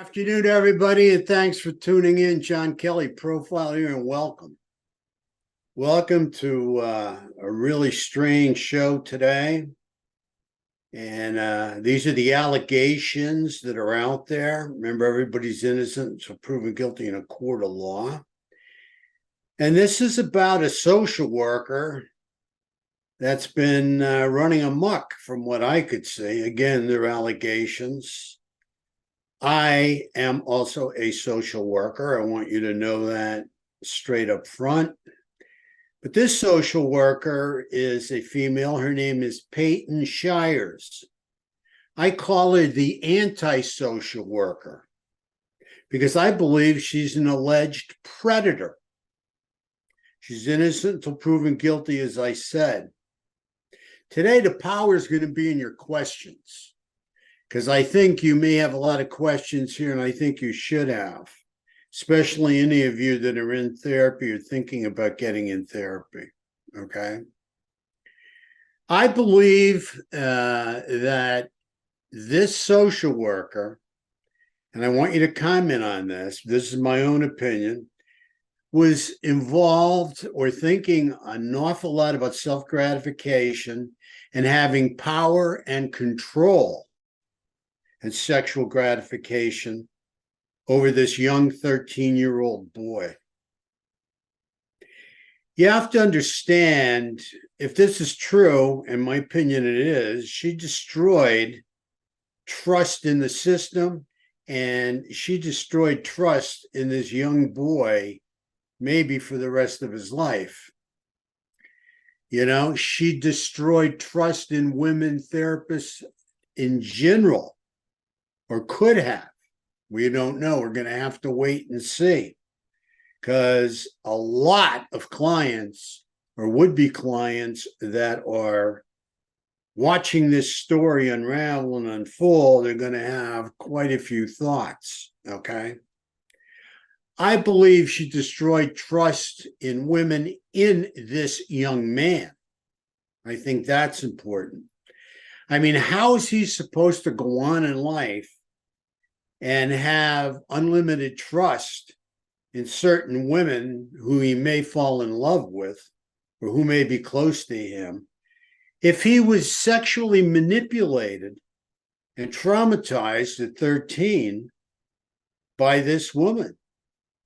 Afternoon, everybody, and thanks for tuning in. John Kelly, profile here, and welcome. Welcome to a really strange show today. And these are the allegations that are out there. Remember, everybody's innocent until proven guilty in a court of law. And this is about a social worker that's been running amok, from what I could see. Again, they're allegations. I am also a social worker. I want you to know that straight up front. But this social worker is a female. Her name is Payton Shires. I call her the anti-social worker because I believe she's an alleged predator. She's innocent until proven guilty, as I said. Today, the power is going to be in your questions, because I think you may have a lot of questions here, and I think you should have, especially any of you that are in therapy or thinking about getting in therapy, okay? I believe that this social worker, and I want you to comment on this, this is my own opinion, was involved or thinking an awful lot about self-gratification and having power and control and sexual gratification over this young 13-year-old boy. You have to understand, if this is true, in my opinion it is, she destroyed trust in the system, and she destroyed trust in this young boy, maybe for the rest of his life. You know, she destroyed trust in women therapists in general, or could have. We don't know. We're going to have to wait and see, because a lot of clients or would-be clients that are watching this story unravel and unfold are going to have quite a few thoughts, okay? I believe she destroyed trust in women in this young man. I think that's important. I mean, how is he supposed to go on in life and have unlimited trust in certain women who he may fall in love with or who may be close to him if he was sexually manipulated and traumatized at 13 by this woman,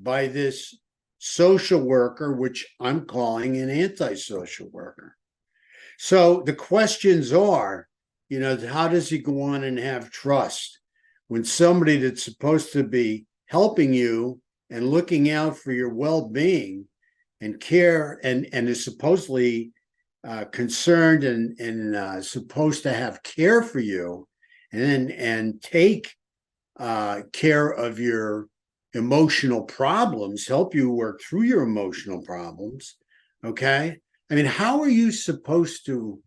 by this social worker, which I'm calling an antisocial worker? So the questions are, you know, how does he go on and have trust when somebody that's supposed to be helping you and looking out for your well-being and care and is supposedly concerned and supposed to have care for you and take care of your emotional problems, help you work through your emotional problems, okay? I mean, how are you supposed to,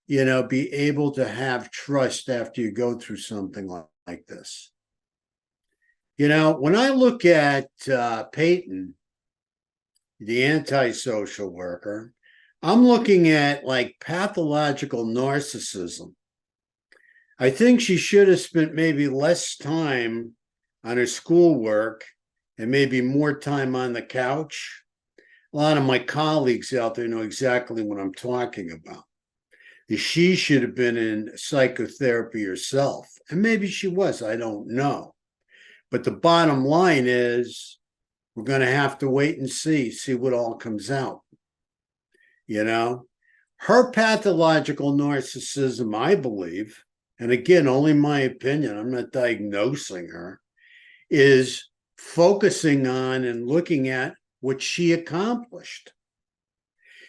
you know, be able to have trust after you go through something like this? You know, when I look at Payton, the antisocial worker, I'm looking at like pathological narcissism. I think she should have spent maybe less time on her schoolwork and maybe more time on the couch. A lot of my colleagues out there know exactly what I'm talking about. She should have been in psychotherapy herself, and maybe she was, I don't know. But the bottom line is, we're going to have to wait and see what all comes out. You know, her pathological narcissism, I believe, and again, only my opinion, I'm not diagnosing her, is focusing on and looking at what she accomplished.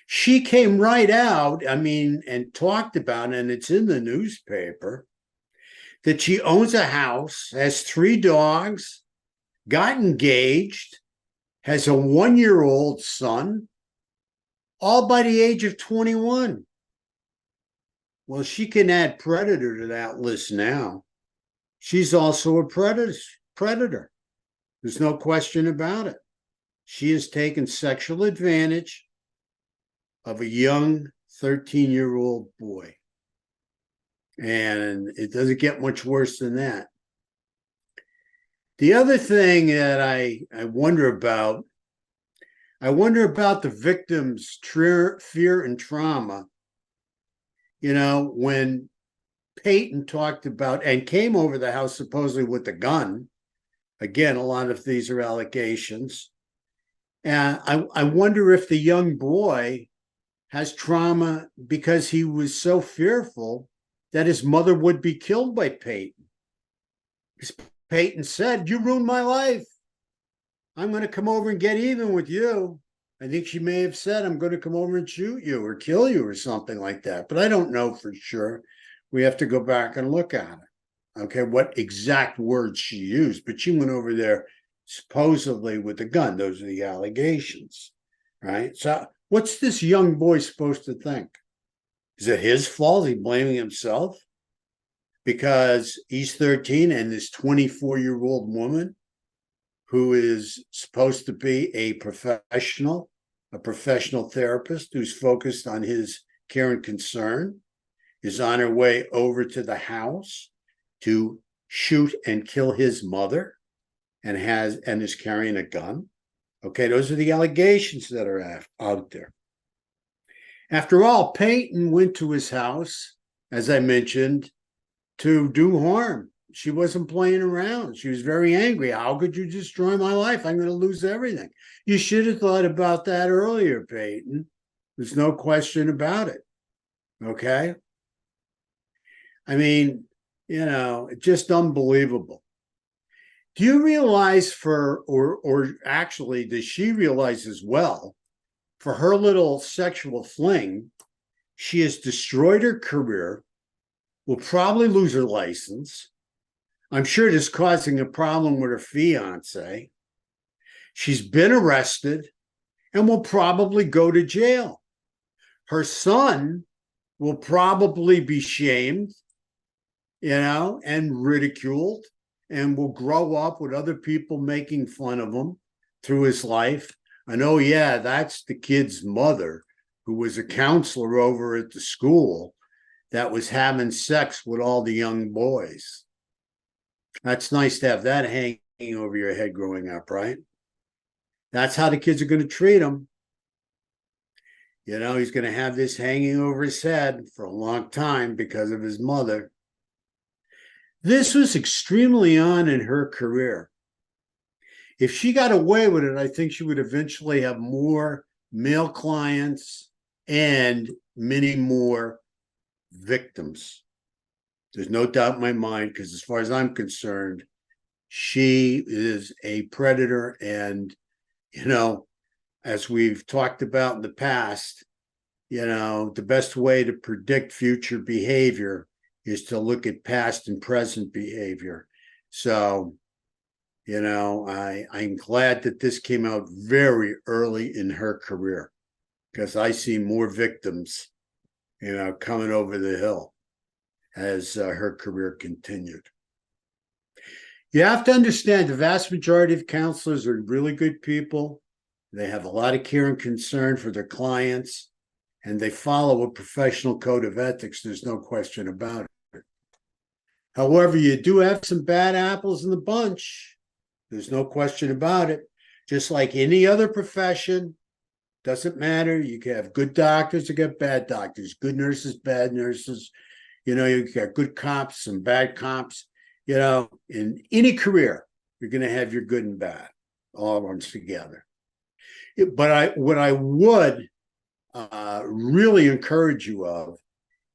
She came right out, I mean, and talked about, and it's in the newspaper, that she owns a house, has 3 dogs, got engaged, has a 1-year-old son, all by the age of 21. Well, she can add predator to that list now. She's also a predator. There's no question about it. She has taken sexual advantage of a young 13-year-old boy. And it doesn't get much worse than that. The other thing that I I wonder about the victim's fear and trauma. When Payton talked about and came over the house supposedly with a gun. Again, a lot of these are allegations. And I wonder if the young boy has trauma because he was so fearful that his mother would be killed by Payton. Because Payton said, "You ruined my life. I'm going to come over and get even with you." I think she may have said, "I'm going to come over and shoot you or kill you," or something like that. But I don't know for sure. We have to go back and look at it. Okay, what exact words she used, but she went over there supposedly with a gun. Those are the allegations, right? So what's this young boy supposed to think? Is it his fault? Is he blaming himself because he's 13 and this 24-year-old woman who is supposed to be a professional therapist who's focused on his care and concern, is on her way over to the house to shoot and kill his mother and is carrying a gun? Okay, those are the allegations that are out there. After all, Payton went to his house, as I mentioned, to do harm. She wasn't playing around. She was very angry. How could you destroy my life? I'm going to lose everything. You should have thought about that earlier, Payton. There's no question about it. Okay? I mean, just unbelievable. Do you realize or actually, does she realize as well, for her little sexual fling, she has destroyed her career, will probably lose her license. I'm sure it is causing a problem with her fiance. She's been arrested and will probably go to jail. Her son will probably be shamed, and ridiculed, and will grow up with other people making fun of him through his life. And oh, yeah, that's the kid's mother, who was a counselor over at the school, that was having sex with all the young boys. That's nice to have that hanging over your head growing up, right? That's how the kids are going to treat him. He's going to have this hanging over his head for a long time because of his mother. This was extremely on in her career. If she got away with it, I think she would eventually have more male clients and many more victims. There's no doubt in my mind, because as far as I'm concerned, she is a predator. And, as we've talked about in the past, the best way to predict future behavior is to look at past and present behavior. So, I'm glad that this came out very early in her career, because I see more victims, coming over the hill as her career continued. You have to understand the vast majority of counselors are really good people. They have a lot of care and concern for their clients, and they follow a professional code of ethics. There's no question about it. However, you do have some bad apples in the bunch. There's no question about it. Just like any other profession, doesn't matter. You can have good doctors, you get bad doctors, good nurses, bad nurses. You got good cops and bad cops. In any career, you're going to have your good and bad all runs together. But what I would really encourage you of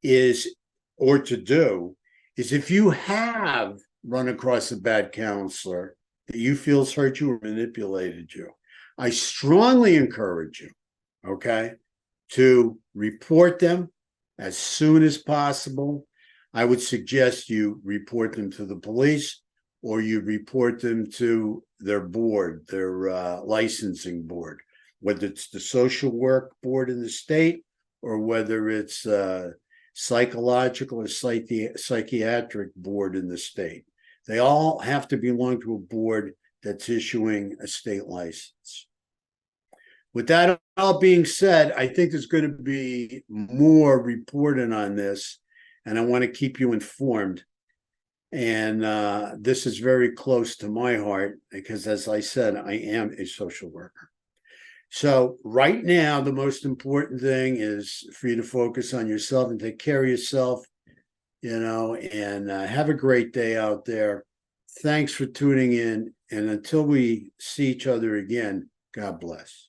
is, or to do, is if you have run across a bad counselor that you feel has hurt you or manipulated you, I strongly encourage you, okay, to report them as soon as possible. I would suggest you report them to the police, or you report them to their board, their licensing board, whether it's the social work board in the state or whether it's psychological or psychiatric board in the state. They all have to belong to a board that's issuing a state license. With that all being said, I think there's going to be more reporting on this, and I want to keep you informed. And this is very close to my heart because, as I said, I am a social worker. So right now, the most important thing is for you to focus on yourself and take care of yourself, and have a great day out there. Thanks for tuning in. And until we see each other again, God bless.